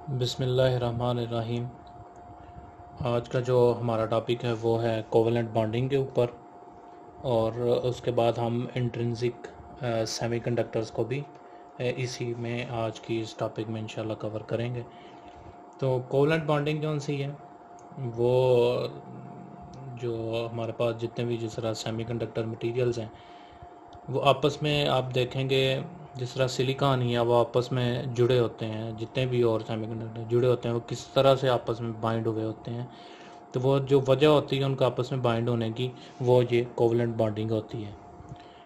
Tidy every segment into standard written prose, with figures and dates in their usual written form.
बिस्मिल्लाहिर्रहमानिर्रहीम। आज का जो हमारा टॉपिक है वो है कोवेलेंट बॉन्डिंग के ऊपर, और उसके बाद हम इंट्रिंसिक सेमीकंडक्टर्स को भी इसी में आज की इस टॉपिक में इंशाल्लाह कवर करेंगे। तो कोवेलेंट बॉन्डिंग कौन सी है? वो जो हमारे पास जितने भी जिस तरह सेमीकंडक्टर मटेरियल्स हैं वो आपस में आप देखेंगे जिस तरह सिलिकॉन ही है वो आपस में जुड़े होते हैं, जितने भी और सेमीकंडक्टर जुड़े होते हैं वो किस तरह से आपस में बाइंड हुए होते हैं। तो वो जो वजह होती है उनका आपस में बाइंड होने की, वो ये कोवेलेंट बॉन्डिंग होती है।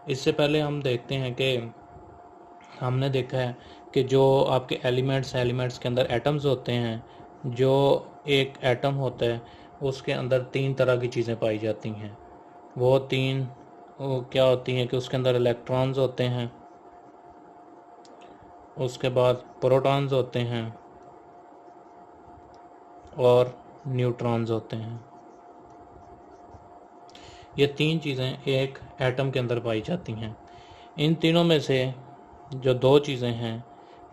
इससे पहले हम देखते हैं कि हमने देखा है कि जो आपके एलिमेंट्स के अंदर एटम्स होते हैं, जो एक एटम होता है उसके अंदर तीन तरह की चीज़ें पाई जाती हैं। वो तीन वो क्या होती हैं कि उसके अंदर इलेक्ट्रॉन्स होते हैं, उसके बाद प्रोटॉन्स होते हैं और न्यूट्रॉन्स होते हैं। ये तीन चीज़ें एक एटम के अंदर पाई जाती हैं। इन तीनों में से जो दो चीज़ें हैं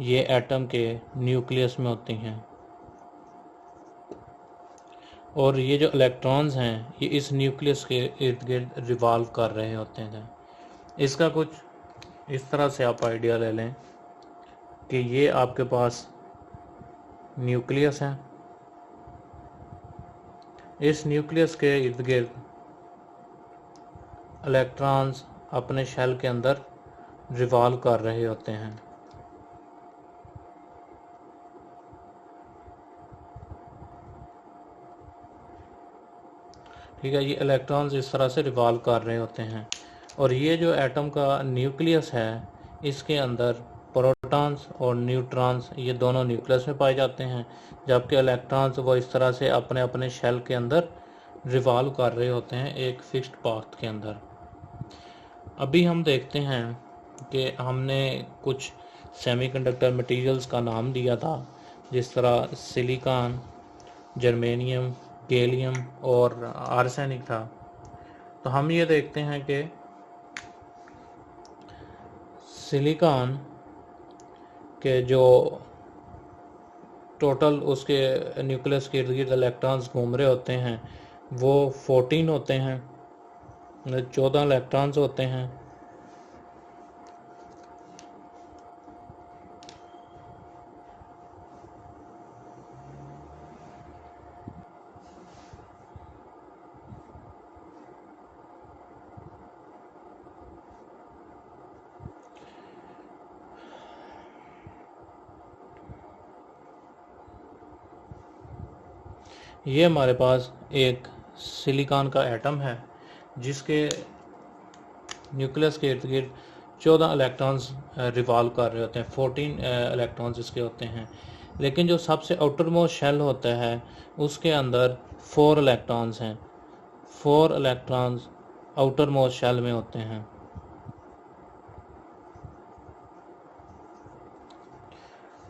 ये एटम के न्यूक्लियस में होती हैं, और ये जो इलेक्ट्रॉन्स हैं ये इस न्यूक्लियस के इर्द गिर्द रिवॉल्व कर रहे होते हैं। इसका कुछ इस तरह से आप आइडिया ले लें कि ये आपके पास न्यूक्लियस है, इस न्यूक्लियस के इर्द गिर्द इलेक्ट्रॉन्स अपने शेल के अंदर रिवॉल्व कर रहे होते हैं। ठीक है, ये इलेक्ट्रॉन्स इस तरह से रिवॉल्व कर रहे होते हैं, और ये जो एटम का न्यूक्लियस है इसके अंदर प्रोटॉन्स और न्यूट्रॉन्स ये दोनों न्यूक्लियस में पाए जाते हैं, जबकि इलेक्ट्रॉन्स वो इस तरह से अपने अपने शेल के अंदर रिवॉल्व कर रहे होते हैं एक फिक्स्ड पाथ के अंदर। अभी हम देखते हैं कि हमने कुछ सेमीकंडक्टर मटेरियल्स का नाम दिया था, जिस तरह सिलिकॉन, जर्मेनियम, गैलियम और आर्सेनिक था। तो हम ये देखते हैं कि सिलिकॉन के जो टोटल उसके न्यूक्लियस के इर्द गिर्द इलेक्ट्रॉन्स घूम रहे होते हैं वो 14 होते हैं, 14 इलेक्ट्रॉन्स होते हैं। ये हमारे पास एक सिलिकॉन का एटम है जिसके न्यूक्लियस के इर्द गिर्द 14 इलेक्ट्रॉन्स रिवॉल्व कर रहे होते हैं, 14 इलेक्ट्रॉन्स इसके होते हैं। लेकिन जो सबसे आउटर मोस्ट शेल होता है उसके अंदर 4 इलेक्ट्रॉन्स हैं, 4 इलेक्ट्रॉन्स आउटर मोस्ट शेल में होते हैं।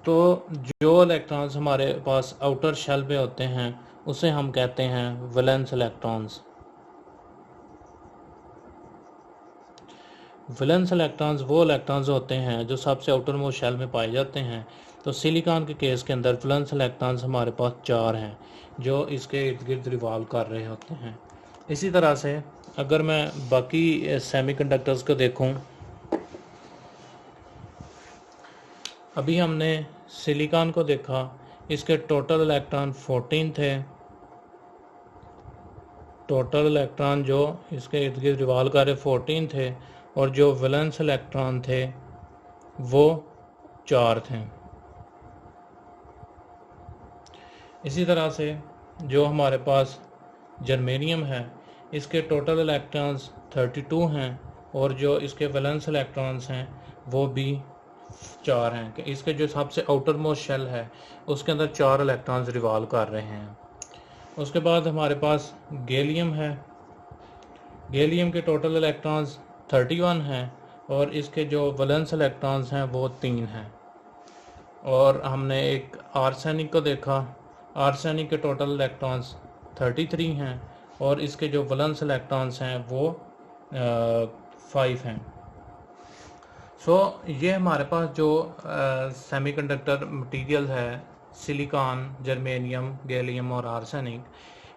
तो जो इलेक्ट्रॉन्स हमारे पास आउटर शेल पे होते हैं उसे हम कहते हैं वैलेंस इलेक्ट्रॉन्स। वैलेंस इलेक्ट्रॉन्स वो इलेक्ट्रॉन्स होते हैं जो सबसे आउटर मोस्ट शेल में पाए जाते हैं। तो सिलिकॉन के केस के अंदर वैलेंस इलेक्ट्रॉन्स हमारे पास 4 हैं जो इसके इर्द गिर्द रिवॉल्व कर रहे होते हैं। इसी तरह से अगर मैं बाकी सेमीकंडक्टर्स को देखूं, अभी हमने सिलिकॉन को देखा, इसके टोटल इलेक्ट्रॉन 14 थे, टोटल इलेक्ट्रॉन जो इसके इर्द गिर्द रिवॉल्व कर रहे 14 थे, और जो वैलेंस इलेक्ट्रॉन थे वो 4 थे। इसी तरह से जो हमारे पास जर्मेनियम है इसके टोटल इलेक्ट्रॉन्स 32 हैं, और जो इसके वैलेंस इलेक्ट्रॉन्स हैं वो भी 4 हैं कि इसके जो सबसे आउटर मोस्ट शेल है उसके अंदर 4 इलेक्ट्रॉन्स रिवॉल्व कर रहे हैं। उसके बाद हमारे पास गैलियम है, गैलियम के टोटल इलेक्ट्रॉन्स 31 हैं, और इसके जो वैलेंस इलेक्ट्रॉन्स हैं वो 3 हैं। और हमने एक आर्सेनिक को देखा, आर्सेनिक के टोटल इलेक्ट्रॉन्स 33 हैं, और इसके जो वैलेंस इलेक्ट्रॉन्स हैं वो 5 हैं। सो ये हमारे पास जो सेमीकंडक्टर मटेरियल है सिलिकॉन, जर्मेनियम, गैलियम और आर्सेनिक,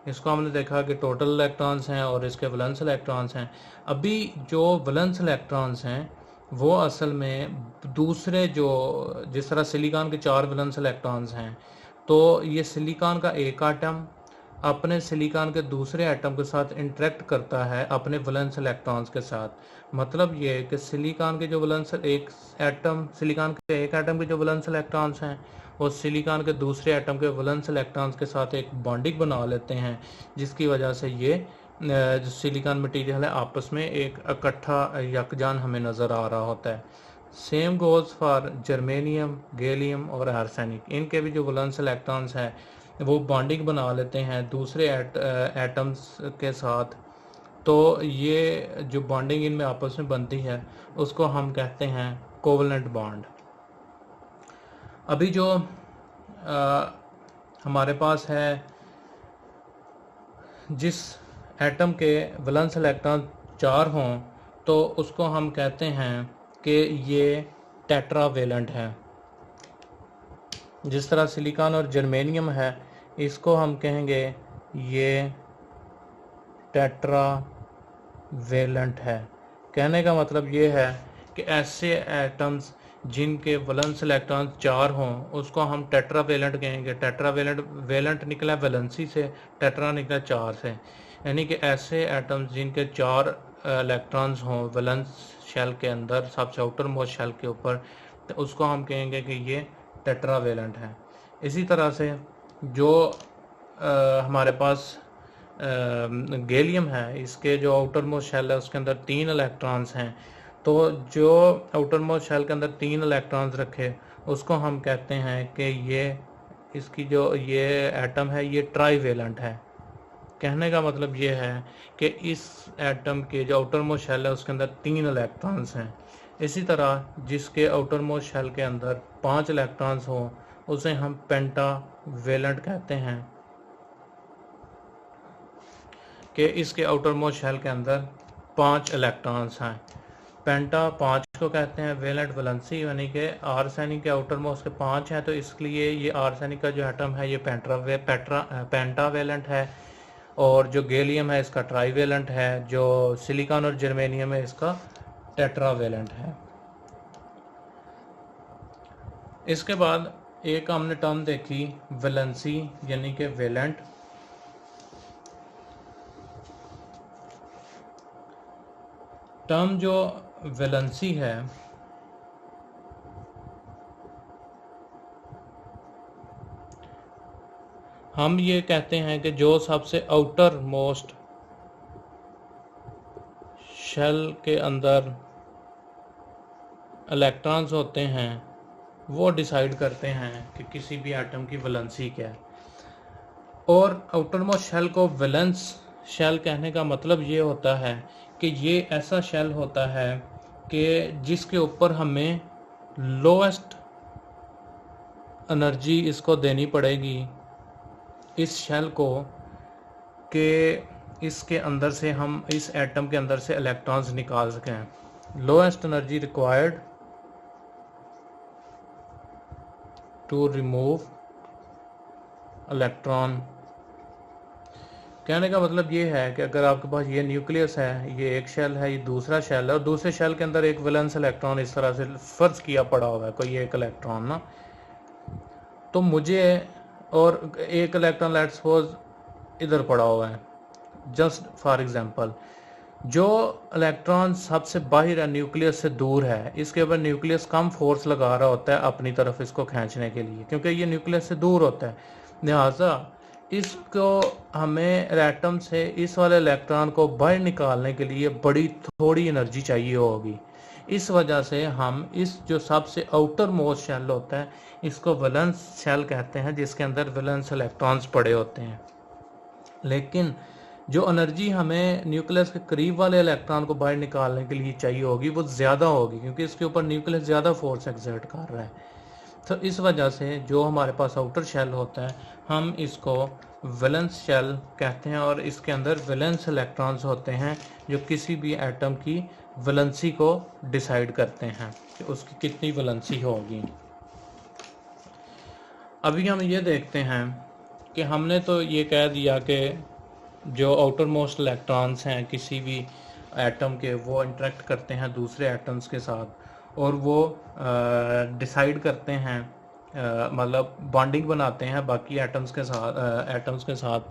इसको हमने देखा कि टोटल इलेक्ट्रॉन्स हैं और इसके वैलेंस इलेक्ट्रॉन्स हैं। अभी जो वैलेंस इलेक्ट्रॉन्स हैं वो असल में दूसरे, जो जिस तरह सिलिकॉन के 4 वैलेंस इलेक्ट्रॉन्स हैं, तो ये सिलिकॉन का एक एटम अपने सिलिकॉन के दूसरे एटम के साथ इंटरेक्ट करता है अपने वैलेंस इलेक्ट्रॉन्स के साथ। मतलब ये है कि सिलिकॉन के जो वैलेंस एक एटम, सिलिकॉन के एक एटम के जो वैलेंस इलेक्ट्रॉन्स हैं वो सिलिकॉन के दूसरे एटम के वैलेंस इलेक्ट्रॉन्स के साथ एक बॉन्डिंग बना लेते हैं, जिसकी वजह से ये जो सिलिकॉन मटेरियल है आपस में एक इकट्ठा यकजान हमें नज़र आ रहा होता है। Same goes for germanium, gallium और आर्सेनिक। इनके भी जो वैलेंस इलेक्ट्रॉन्स हैं वो बॉन्डिंग बना लेते हैं दूसरे एटम्स के साथ। तो ये जो बॉन्डिंग इनमें आपस में बनती है उसको हम कहते हैं कोवलेंट बॉन्ड। अभी जो हमारे पास है, जिस एटम के वैलेंस इलेक्ट्रॉन 4 हों तो उसको हम कहते हैं कि ये टेट्रावेलेंट है। जिस तरह सिलिकॉन और जर्मेनियम है, इसको हम कहेंगे ये टेट्रावेलेंट है। कहने का मतलब ये है कि ऐसे एटम्स जिनके वैलेंस इलेक्ट्रॉन 4 हों उसको हम टेट्रावेलेंट कहेंगे। टेट्रावेलेंट, वेलेंट निकला वैलेंसी से, टेट्रा निकला 4 से, यानी कि ऐसे एटम्स जिनके 4 इलेक्ट्रॉन्स हों वैलेंस शेल के अंदर, सबसे आउटर मोस्ट शेल के ऊपर, तो उसको हम कहेंगे कि ये टेट्रावेलेंट है। इसी तरह से जो हमारे पास गैलियम है, इसके जो आउटर मोस्ट शेल है उसके अंदर 3 इलेक्ट्रॉन्स हैं। तो जो आउटर मोस्ट शेल के अंदर 3 इलेक्ट्रॉन्स रखे उसको हम कहते हैं कि ये, इसकी जो ये एटम है ये ट्राईवेलेंट है। कहने का मतलब ये है कि इस एटम के जो आउटर मोस्ट शेल है उसके अंदर 3 इलेक्ट्रॉन्स हैं। इसी तरह जिसके आउटर मोस्ट शेल के अंदर 5 इलेक्ट्रॉन्स हो उसे हम पेंटावेलेंट कहते हैं, कि इसके आउटर मोस्ट शेल के अंदर 5 इलेक्ट्रॉन्स हैं। पेंटा 5 को कहते हैं वेलेंट वैलेंसी, यानी कि आर्सेनिक के आउटर मोस्ट के 5 हैं, तो इसलिए ये आर्सेनिक का जो एटम है ये पेंटावेलेंट है। और जो गैलियम है इसका ट्राईवेलेंट है, जो सिलिकॉन और जर्मेनियम है इसका टेट्रावेलेंट है। इसके बाद एक हमने टर्म देखी वैलेंसी, यानी कि वेलेंट। टर्म जो वैलेंसी है हम ये कहते हैं कि जो सबसे आउटर मोस्ट शेल के अंदर इलेक्ट्रॉन्स होते हैं वो डिसाइड करते हैं कि किसी भी एटम की वैलेंसी क्या है। और आउटर मोस्ट शेल को वैलेंस शेल कहने का मतलब ये होता है कि ये ऐसा शेल होता है कि जिसके ऊपर हमें लोएस्ट एनर्जी इसको देनी पड़ेगी इस शेल को, कि इसके अंदर से हम, इस एटम के अंदर से इलेक्ट्रॉन्स निकाल सकें। Lowest energy required to remove electron. कहने का मतलब ये है कि अगर आपके पास ये न्यूक्लियस है, ये एक शेल है, ये दूसरा शेल है, और दूसरे शेल के अंदर एक वैलेंस इलेक्ट्रॉन इस तरह से फर्ज किया पड़ा हुआ है, कोई एक इलेक्ट्रॉन ना, तो मुझे, और एक इलेक्ट्रॉन लेट्स सपोज इधर पड़ा हुआ है, जस्ट फॉर एग्जांपल, जो इलेक्ट्रॉन सबसे बाहर है, न्यूक्लियस से दूर है, इसके ऊपर न्यूक्लियस कम फोर्स लगा रहा होता है अपनी तरफ इसको खींचने के लिए, क्योंकि ये न्यूक्लियस से दूर होता है। लिहाजा इसको हमें एटम से इस वाले इलेक्ट्रॉन को बाहर निकालने के लिए बड़ी थोड़ी एनर्जी चाहिए होगी। इस वजह से हम इस जो सबसे आउटर मोस्ट शेल होता है इसको वैलेंस शेल कहते हैं, जिसके अंदर वैलेंस इलेक्ट्रॉन्स पड़े होते हैं। लेकिन जो एनर्जी हमें न्यूक्लियस के करीब वाले इलेक्ट्रॉन को बाहर निकालने के लिए चाहिए होगी वो ज़्यादा होगी, क्योंकि इसके ऊपर न्यूक्लियस ज़्यादा फोर्स एक्सर्ट कर रहा है। तो इस वजह से जो हमारे पास आउटर शेल होता है हम इसको वैलेंस शेल कहते हैं, और इसके अंदर वैलेंस इलेक्ट्रॉन्स होते हैं जो किसी भी एटम की वैलेंसी को डिसाइड करते हैं कि उसकी कितनी वैलेंसी होगी। अभी हम ये देखते हैं कि हमने तो ये कह दिया कि जो आउटर मोस्ट इलेक्ट्रॉन्स हैं किसी भी एटम के, वो इंटरेक्ट करते हैं दूसरे एटम्स के साथ और वो डिसाइड करते हैं, मतलब बॉन्डिंग बनाते हैं बाकी एटम्स के साथ।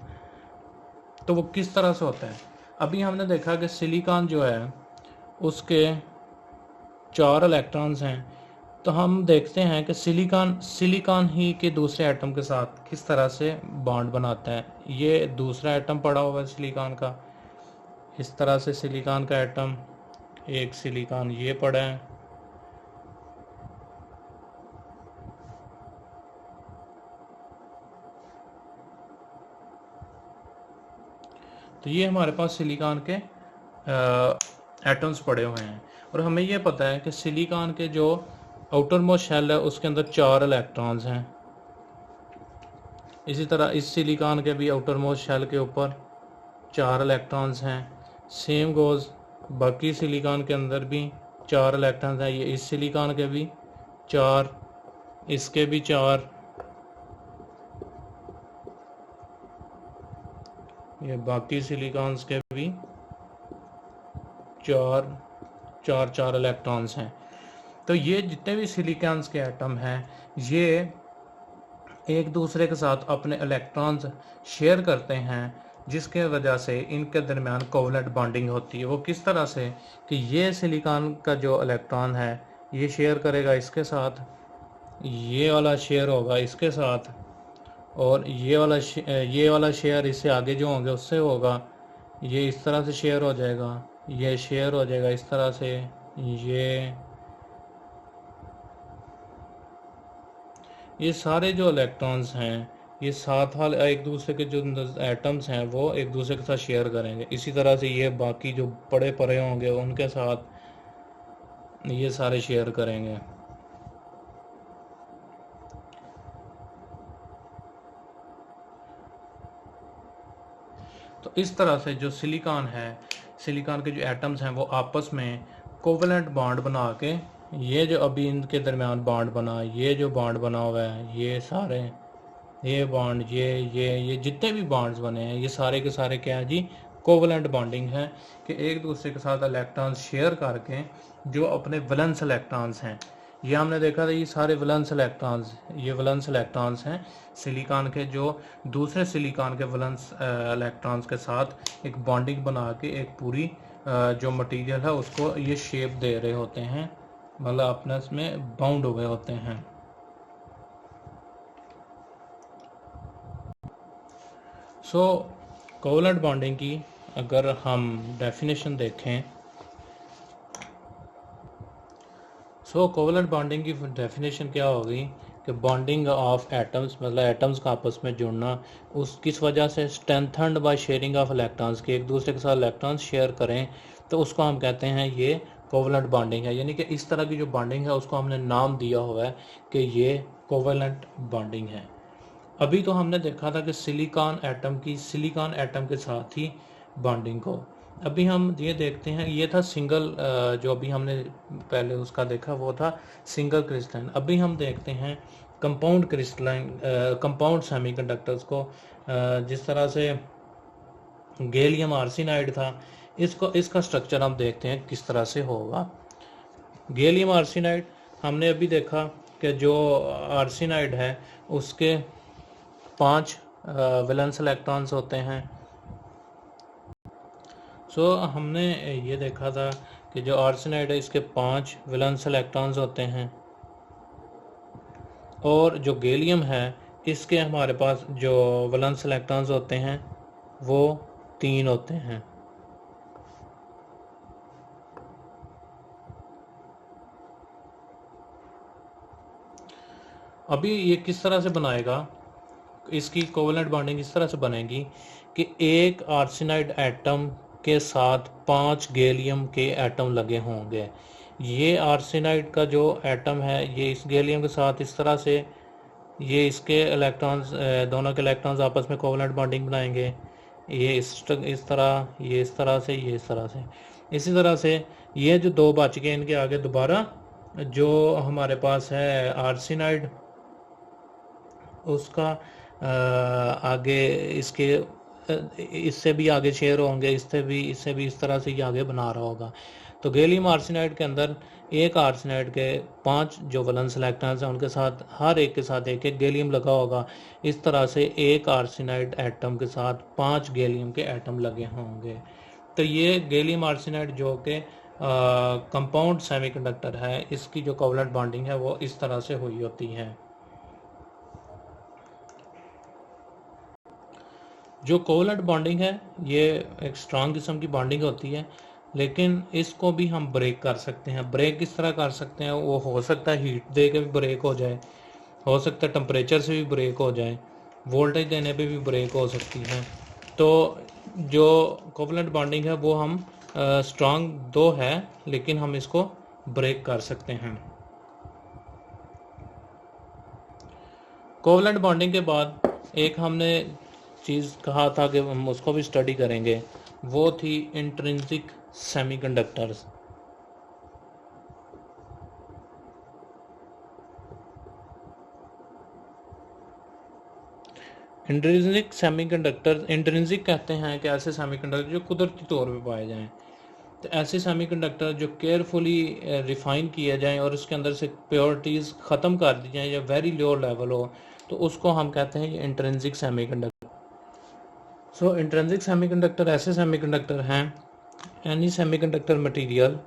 तो वो किस तरह से होता है? अभी हमने देखा कि सिलिकॉन जो है उसके 4 इलेक्ट्रॉन्स हैं। तो हम देखते हैं कि सिलिकॉन ही के दूसरे एटम के साथ किस तरह से बॉन्ड बनाता है। ये दूसरा एटम पड़ा हुआ है सिलिकॉन का, इस तरह से सिलिकॉन का एटम, एक सिलिकॉन ये पड़ा है, तो ये हमारे पास सिलिकॉन के एटम्स पड़े हुए हैं। और हमें ये पता है कि सिलिकॉन के जो आउटर मोस्ट शेल है उसके अंदर 4 इलेक्ट्रॉन्स हैं। इसी तरह इस सिलिकॉन के भी आउटर मोस्ट शेल के ऊपर 4 इलेक्ट्रॉन्स हैं। सेम गोज बाकी सिलिकॉन के अंदर भी 4 इलेक्ट्रॉन्स हैं। ये इस सिलिकॉन के भी 4, इसके भी 4, ये बाकी सिलिकॉन्स के भी 4 इलेक्ट्रॉन्स हैं। तो ये जितने भी सिलिकॉन्स के एटम हैं ये एक दूसरे के साथ अपने इलेक्ट्रॉन्स शेयर करते हैं, जिसके वजह से इनके दरमियान कोवलेंट बॉन्डिंग होती है। वो किस तरह से कि ये सिलिकॉन का जो इलेक्ट्रॉन है ये शेयर करेगा इसके साथ, ये वाला शेयर होगा इसके साथ, और ये वाला शेयर इससे आगे जो होंगे उससे होगा। ये इस तरह से शेयर हो जाएगा, ये शेयर हो जाएगा इस तरह से। ये सारे जो इलेक्ट्रॉन्स हैं ये साथ वाले एक दूसरे के जो एटम्स हैं वो एक दूसरे के साथ शेयर करेंगे। इसी तरह से ये बाकी जो पड़े पड़े होंगे उनके साथ ये सारे शेयर करेंगे। तो इस तरह से जो सिलिकॉन है, सिलिकॉन के जो एटम्स हैं वो आपस में कोवलेंट बॉन्ड बना के, ये जो अभी इनके दरमियान बॉन्ड बना, ये जो बॉन्ड बना हुआ है, ये सारे ये बॉन्ड, ये जितने भी बॉन्ड्स बने हैं ये सारे के सारे क्या है जी, कोवलेंट बॉन्डिंग है कि एक दूसरे के साथ इलेक्ट्रॉन्स शेयर करके जो अपने वैलेंस इलेक्ट्रॉन्स हैं, ये हमने देखा था ये सारे वैलेंस इलेक्ट्रॉन्स, ये वैलेंस इलेक्ट्रॉन्स हैं सिलिकॉन के, जो दूसरे सिलिकॉन के वैलेंस इलेक्ट्रॉन्स के साथ एक बॉन्डिंग बना के एक पूरी जो मटेरियल है उसको ये शेप दे रहे होते हैं, मतलब अपने में बाउंड हो गए होते हैं। सो कोवलेंट बॉन्डिंग की अगर हम डेफिनेशन देखें, कोवलेंट बॉन्डिंग की डेफिनेशन क्या होगी कि बॉन्डिंग ऑफ एटम्स, मतलब एटम्स का आपस में जुड़ना, उस किस वजह से, स्ट्रेंथन्ड बाय शेयरिंग ऑफ इलेक्ट्रॉन्स, के एक दूसरे के साथ इलेक्ट्रॉन्स शेयर करें, तो उसको हम कहते हैं ये कोवलेंट बॉन्डिंग है। यानी कि इस तरह की जो बॉन्डिंग है उसको हमने नाम दिया हुआ है कि ये कोवलेंट बॉन्डिंग है। अभी तो हमने देखा था कि सिलिकॉन एटम के साथ ही बॉन्डिंग को, अभी हम ये देखते हैं, ये था सिंगल, जो अभी हमने पहले उसका देखा वो था सिंगल क्रिस्टलाइन। अभी हम देखते हैं कंपाउंड क्रिस्टलाइन, कंपाउंड सेमीकंडक्टर्स को, जिस तरह से गैलियम आर्सेनाइड था, इसका स्ट्रक्चर हम देखते हैं किस तरह से होगा। गैलियम आर्सेनाइड हमने अभी देखा कि जो आर्सेनाइड है उसके 5 वैलेंस इलेक्ट्रॉन्स होते हैं। हमने ये देखा था कि जो आर्सेनाइड है इसके 5 वैलेंस इलेक्ट्रॉन्स होते हैं, और जो गैलियम है इसके हमारे पास जो वैलेंस इलेक्ट्रॉन्स होते हैं वो 3 होते हैं। अभी ये किस तरह से बनाएगा, इसकी कोवलेंट बॉन्डिंग इस तरह से बनेगी कि एक आर्सेनाइड एटम के साथ 5 गैलियम के एटम लगे होंगे। ये आर्सेनाइड का जो एटम है ये इस गैलियम के साथ इस तरह से, ये इसके इलेक्ट्रॉन्स, दोनों के इलेक्ट्रॉन्स आपस में कोवलेंट बॉन्डिंग बनाएंगे। ये इस तरह, ये इस तरह से, ये इस तरह से। इसी तरह से ये जो 2 बच गए इनके आगे दोबारा जो हमारे पास है आर्सेनाइड उसका आगे इससे भी आगे शेयर होंगे, इससे भी इस तरह से ये आगे बना रहा होगा। तो गैलियम आर्सेनाइड के अंदर एक आर्सेनाइड के 5 जो वैलेंस इलेक्ट्रॉन्स हैं उनके साथ हर एक के साथ एक एक गैलियम लगा होगा। इस तरह से एक आर्सेनाइड एटम के साथ 5 गैलियम के एटम लगे होंगे। तो ये गैलियम आर्सेनाइड जो कि कंपाउंड सेमीकंडक्टर है, इसकी जो कोवलेंट बॉन्डिंग है वो इस तरह से हुई होती है। जो कोवलेंट बॉन्डिंग है ये एक स्ट्रांग किस्म की बॉन्डिंग होती है, लेकिन इसको भी हम ब्रेक कर सकते हैं। ब्रेक किस तरह कर सकते हैं? वो हो सकता है हीट दे के भी ब्रेक हो जाए, हो सकता है टेम्परेचर से भी ब्रेक हो जाए, वोल्टेज देने पे भी ब्रेक हो सकती है। तो जो कोवलेंट बॉन्डिंग है वो हम स्ट्रांग दो है, लेकिन हम इसको ब्रेक कर सकते हैं। कोवलेंट बॉन्डिंग के बाद एक हमने चीज़ कहा था कि हम उसको भी स्टडी करेंगे, वो थी intrinsic semiconductors. Intrinsic semiconductor, intrinsic कहते हैं कि ऐसे सेमीकंडक्टर जो कुदरती तौर पे पाए जाएं। तो ऐसे सेमीकंडक्टर जो केयरफुली रिफाइन किए जाएं और उसके अंदर से प्योरिटीज़ ख़त्म कर दी जाएं या वेरी लो लेवल हो, तो उसको हम कहते हैं ये intrinsic semiconductor. So intrinsic semiconductor ऐसे सेमीकंडक्टर हैं, any semiconductor material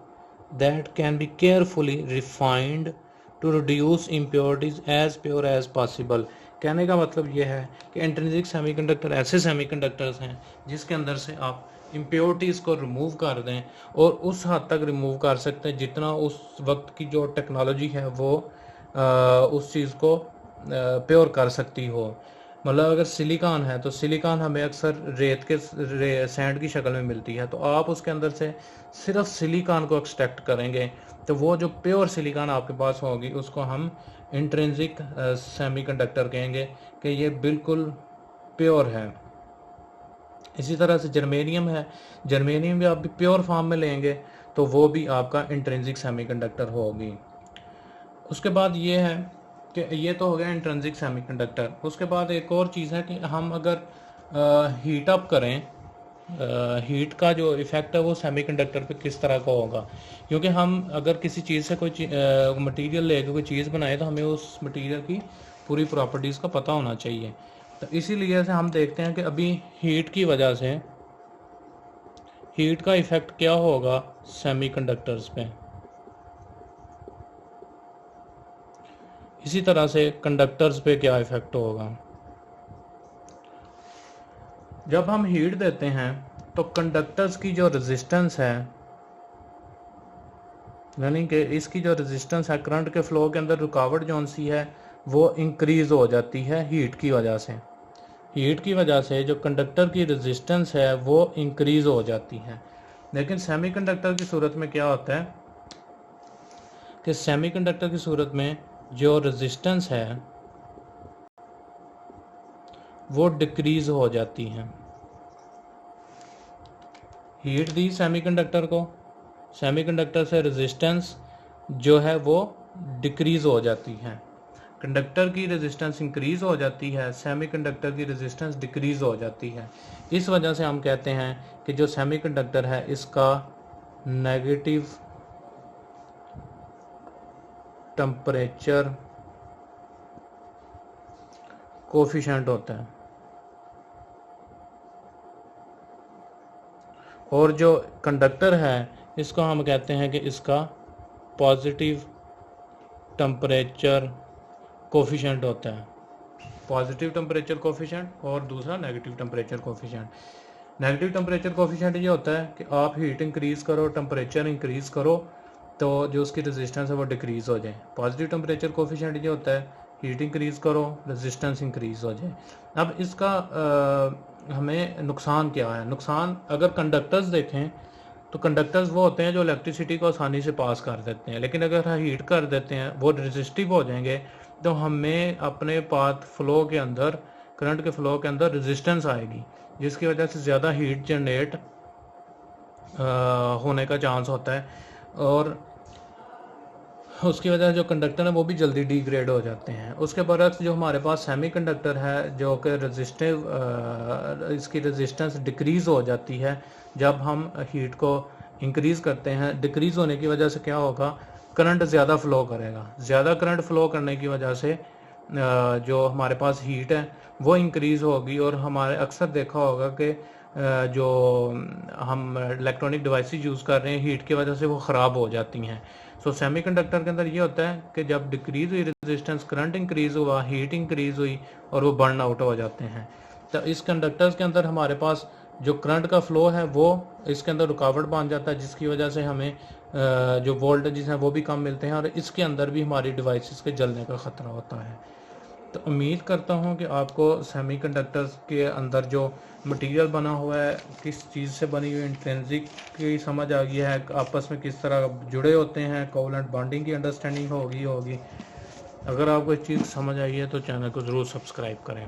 that can be carefully refined to reduce impurities as pure as possible. कहने का मतलब ये है कि इंट्रिंसिक सेमीकंडक्टर ऐसे सेमीकंडक्टर्स हैं जिसके अंदर से आप इम्प्योरिटीज़ को रिमूव कर दें और उस हद तक रिमूव कर सकते हैं जितना उस वक्त की जो टेक्नोलॉजी है वो उस चीज़ को प्योर कर सकती हो। मतलब अगर सिलिकॉन है तो सिलिकॉन हमें अक्सर रेत के सैंड की शक्ल में मिलती है, तो आप उसके अंदर से सिर्फ सिलिकॉन को एक्सट्रैक्ट करेंगे तो वो जो प्योर सिलिकॉन आपके पास होगी उसको हम इंट्रिंसिक सेमीकंडक्टर कहेंगे कि ये बिल्कुल प्योर है। इसी तरह से जर्मेनियम है, जर्मेनियम भी आप प्योर फॉर्म में लेंगे तो वो भी आपका इंट्रिंसिक सेमीकंडक्टर होगी। उसके बाद ये है कि ये तो हो गया इंट्रिंसिक सेमीकंडक्टर। उसके बाद एक और चीज़ है कि हम अगर हीट अप करें, हीट का जो इफ़ेक्ट है वो सेमीकंडक्टर पे किस तरह का होगा, क्योंकि हम अगर किसी चीज़ से कोई मटेरियल लेकर कोई चीज़ बनाए तो हमें उस मटेरियल की पूरी प्रॉपर्टीज़ का पता होना चाहिए। तो इसीलिए से हम देखते हैं कि अभी हीट की वजह से हीट का इफ़ेक्ट क्या होगा सेमीकंडक्टर्स पे। इसी तरह से कंडक्टर्स पे क्या इफ़ेक्ट होगा। जब हम हीट देते हैं तो कंडक्टर्स की जो रेजिस्टेंस है, यानी कि इसकी जो रेजिस्टेंस है करंट के फ्लो के अंदर रुकावट जौन सी है वो इंक्रीज़ हो जाती है हीट की वजह से। हीट की वजह से जो कंडक्टर की रेजिस्टेंस है वो इंक्रीज़ हो जाती है। लेकिन सेमीकंडक्टर की सूरत में क्या होता है कि सेमीकंडक्टर की सूरत में जो रेजिस्टेंस है वो डिक्रीज़ हो जाती है। हीट दी सेमीकंडक्टर को, सेमीकंडक्टर से रेजिस्टेंस जो है वो डिक्रीज़ हो जाती है। कंडक्टर की रेजिस्टेंस इंक्रीज़ हो जाती है, सेमीकंडक्टर की रेजिस्टेंस डिक्रीज़ हो जाती है। इस वजह से हम कहते हैं कि जो सेमीकंडक्टर है इसका नेगेटिव टेम्परेचर कोफिशिएंट होता है, और जो कंडक्टर है इसको हम कहते हैं कि इसका पॉजिटिव टेम्परेचर कोफिशिएंट होता है। पॉजिटिव टेम्परेचर कोफिशिएंट और दूसरा negative temperature coefficient. Negative temperature coefficient ये होता है कि आप हीट इंक्रीज़ करो, टेम्परेचर इंक्रीज़ करो तो जो उसकी रेजिस्टेंस है वो डिक्रीज़ हो जाए। पॉजिटिव टेम्परेचर कोफिशिएंट ये होता है हीट इंक्रीज़ करो, रेजिस्टेंस इंक्रीज़ हो जाए। अब इसका हमें नुकसान क्या है? नुकसान अगर कंडक्टर्स देखें तो कंडक्टर्स वो होते हैं जो इलेक्ट्रिसिटी को आसानी से पास कर देते हैं, लेकिन अगर हीट कर देते हैं वो रेजिस्टिव हो जाएंगे, तो हमें अपने पाथ फ्लो के अंदर, करंट के फ्लो के अंदर रेजिस्टेंस आएगी जिसकी वजह से ज़्यादा हीट जनरेट होने का चांस होता है। और उसकी वजह से जो कंडक्टर है वो भी जल्दी डिग्रेड हो जाते हैं। उसके बरक्स जो हमारे पास सेमीकंडक्टर है जो कि रेजिस्टिव इसकी रेजिस्टेंस डिक्रीज़ हो जाती है जब हम हीट को इंक्रीज़ करते हैं। डिक्रीज़ होने की वजह से क्या होगा, करंट ज़्यादा फ़्लो करेगा। ज़्यादा करंट फ़्लो करने की वजह से जो हमारे पास हीट है वो इंक्रीज़ होगी और हमारे अक्सर देखा होगा कि जो हम इलेक्ट्रॉनिक डिवाइसेस यूज़ कर रहे हैं हीट की वजह से वो ख़राब हो जाती हैं। सो सेमीकंडक्टर के अंदर ये होता है कि जब डिक्रीज़ हुई रेजिस्टेंस, करंट इंक्रीज़ हुआ, हीट इंक्रीज़ हुई और वो बर्न आउट हो जाते हैं। तो इस कंडक्टर्स के अंदर हमारे पास जो करंट का फ़्लो है वो इसके अंदर रुकावट बन जाता है, जिसकी वजह से हमें जो वोल्टेजेस हैं वो भी कम मिलते हैं और इसके अंदर भी हमारी डिवाइसेस के जलने का ख़तरा होता है। तो उम्मीद करता हूँ कि आपको सेमीकंडक्टर्स के अंदर जो मटेरियल बना हुआ है किस चीज़ से बनी हुई इंट्रिंसिक की समझ आ गई है, आपस में किस तरह जुड़े होते हैं, कोवलेंट बॉन्डिंग की अंडरस्टैंडिंग होगी। अगर आपको इस चीज़ समझ आई है तो चैनल को ज़रूर सब्सक्राइब करें।